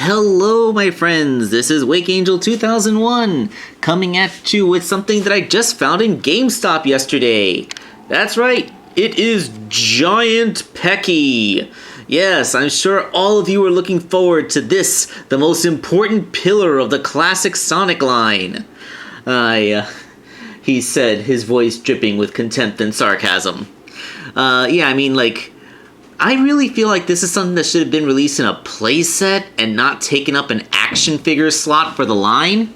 Hello, my friends. This is Wake Angel 2001 coming at you with something that I just found in GameStop yesterday. That's right, it is Giant Pecky. Yes, I'm sure all of you are looking forward to this, the most important pillar of the classic Sonic line. He said, his voice dripping with contempt and sarcasm. I really feel like this is something that should have been released in a playset and not taken up an action figure slot for the line.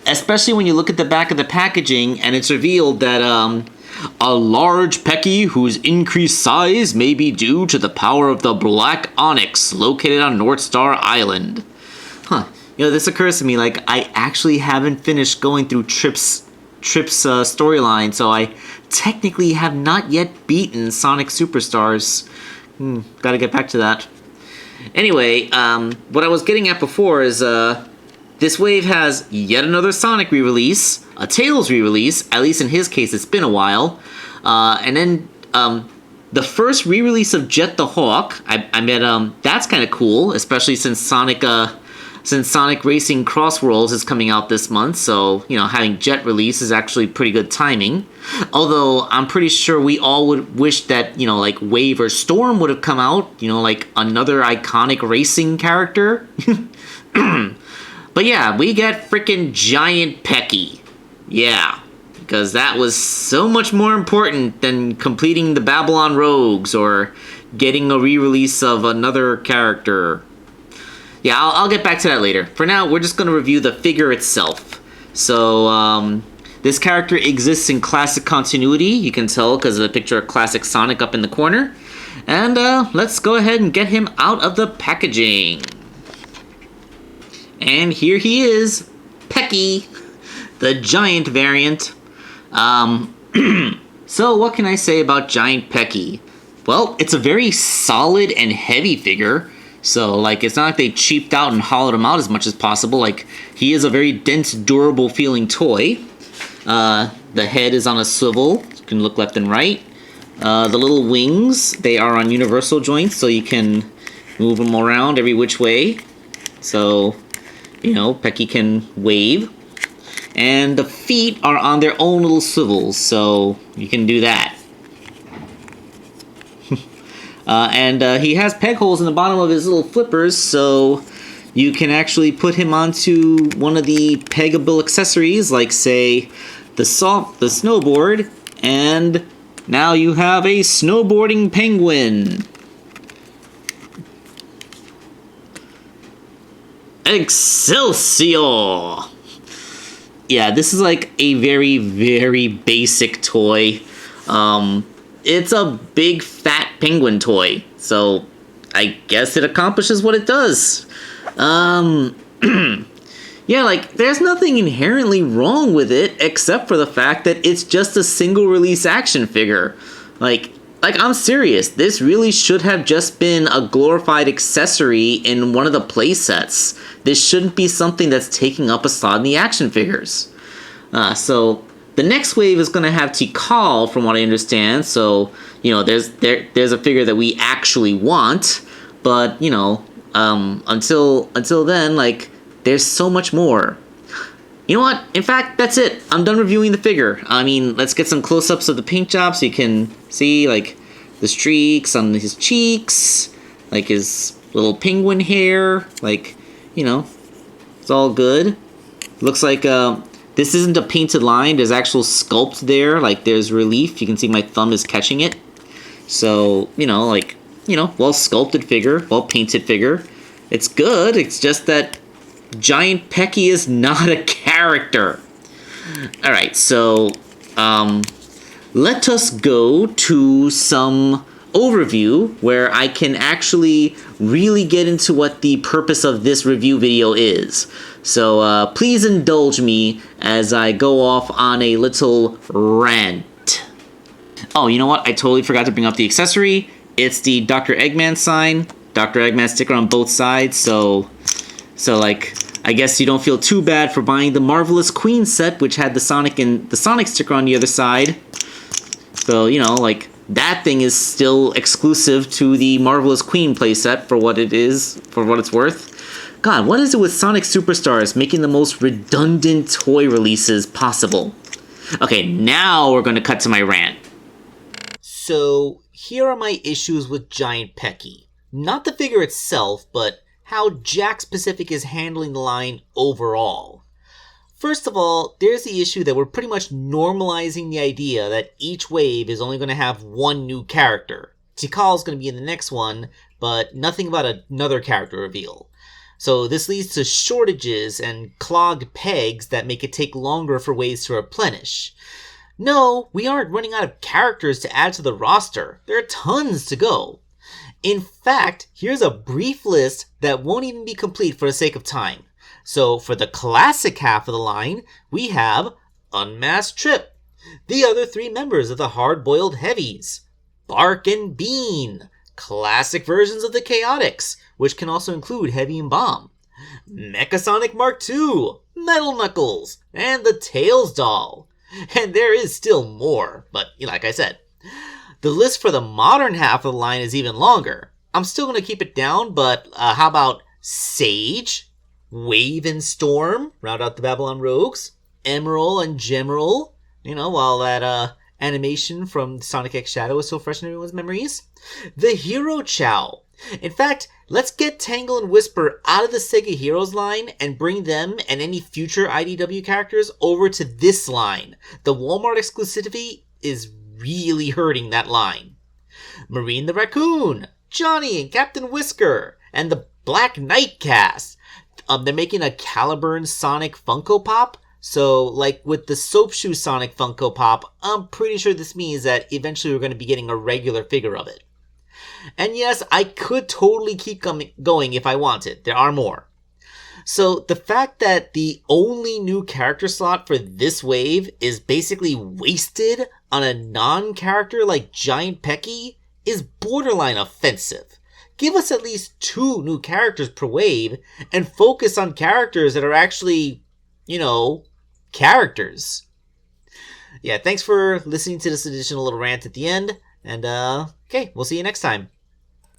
Especially when you look at the back of the packaging and it's revealed that a large Pecky whose increased size may be due to the power of the Black Onyx located on North Star Island. This occurs to me, like, I actually haven't finished going through Trip's storyline, so I technically have not yet beaten Sonic Superstars. Gotta get back to that. Anyway, what I was getting at before is, this wave has yet another Sonic re-release, a Tails re-release, at least in his case it's been a while, and then, the first re-release of Jet the Hawk, I bet, that's kind of cool, especially since Sonic Racing Cross Worlds is coming out this month, so, having Jet release is actually pretty good timing. Although, I'm pretty sure we all would wish that, like Wave or Storm would have come out, like another iconic racing character. But yeah, we get frickin' Giant Pecky. Yeah, because that was so much more important than completing the Babylon Rogues or getting a re-release of another character. Yeah, I'll get back to that later. For now, we're just going to review the figure itself. So, this character exists in classic continuity. You can tell because of the picture of classic Sonic up in the corner. And let's go ahead and get him out of the packaging. And here he is, Pecky, the giant variant. So what can I say about Giant Pecky? Well, it's a very solid and heavy figure. So, it's not like they cheaped out and hollowed him out as much as possible. He is a very dense, durable feeling toy. The head is on a swivel. You can look left and right. The little wings, they are on universal joints, so you can move them around every which way. So, Pecky can wave. And the feet are on their own little swivels, so you can do that. And he has peg holes in the bottom of his little flippers, so you can actually put him onto one of the peggable accessories, like, say, the snowboard, and now you have a snowboarding penguin. Excelsior! Yeah, this is like a very, very basic toy. It's a big, fat penguin toy, so I guess it accomplishes what it does. Yeah, there's nothing inherently wrong with it, except for the fact that it's just a single-release action figure. I'm serious, this really should have just been a glorified accessory in one of the playsets. This shouldn't be something that's taking up a slot in the action figures. So the next wave is going to have Tikal, from what I understand, so, there's a figure that we actually want, but, until then, there's so much more. You know what? In fact, that's it. I'm done reviewing the figure. I mean, let's get some close-ups of the paint job so you can see, the streaks on his cheeks, his little penguin hair, it's all good. Looks like, this isn't a painted line. There's actual sculpt there. There's relief. You can see my thumb is catching it. So, well-sculpted figure, well-painted figure. It's good. It's just that Giant Pecky is not a character. Alright, so, let us go to some overview where I can actually really get into what the purpose of this review video is. So please indulge me as I go off on a little rant. Oh, you know what? I totally forgot to bring up the accessory. It's the Dr. Eggman sign. Dr. Eggman sticker on both sides, so I guess you don't feel too bad for buying the Marvelous Queen set, which had the Sonic sticker on the other side. So, that thing is still exclusive to the Marvelous Queen playset for what it's worth. God, what is it with Sonic Superstars making the most redundant toy releases possible? Okay, now we're going to cut to my rant. So, here are my issues with Giant Pecky. Not the figure itself, but how Jakks Pacific is handling the line overall. First of all, there's the issue that we're pretty much normalizing the idea that each wave is only going to have one new character. Tikal's going to be in the next one, but nothing about another character reveal. So this leads to shortages and clogged pegs that make it take longer for waves to replenish. No, we aren't running out of characters to add to the roster. There are tons to go. In fact, here's a brief list that won't even be complete for the sake of time. So for the classic half of the line, we have Unmasked Trip, the other three members of the Hard-Boiled Heavies, Bark and Bean, classic versions of the Chaotix, which can also include Heavy and Bomb, Mechasonic Mark II, Metal Knuckles, and the Tails doll. And there is still more, but like I said, the list for the modern half of the line is even longer. I'm still going to keep it down, but how about Sage, Wave and Storm, round out the Babylon Rogues, Emerald and Gemerald, while that animation from Sonic X Shadow is still fresh in everyone's memories. The Hero Chow. In fact, let's get Tangle and Whisper out of the Sega Heroes line and bring them and any future IDW characters over to this line. The Walmart exclusivity is really hurting that line. Marine the Raccoon, Johnny and Captain Whisker, and the Black Knight cast. They're making a Caliburn Sonic Funko Pop. So, like with the Soap Shoe Sonic Funko Pop, I'm pretty sure this means that eventually we're going to be getting a regular figure of it. And yes, I could totally keep going if I wanted. There are more. So, the fact that the only new character slot for this wave is basically wasted on a non-character like Giant Pecky is borderline offensive. Give us at least 2 new characters per wave and focus on characters that are actually, characters. Yeah, thanks for listening to this additional little rant at the end. And, okay, we'll see you next time.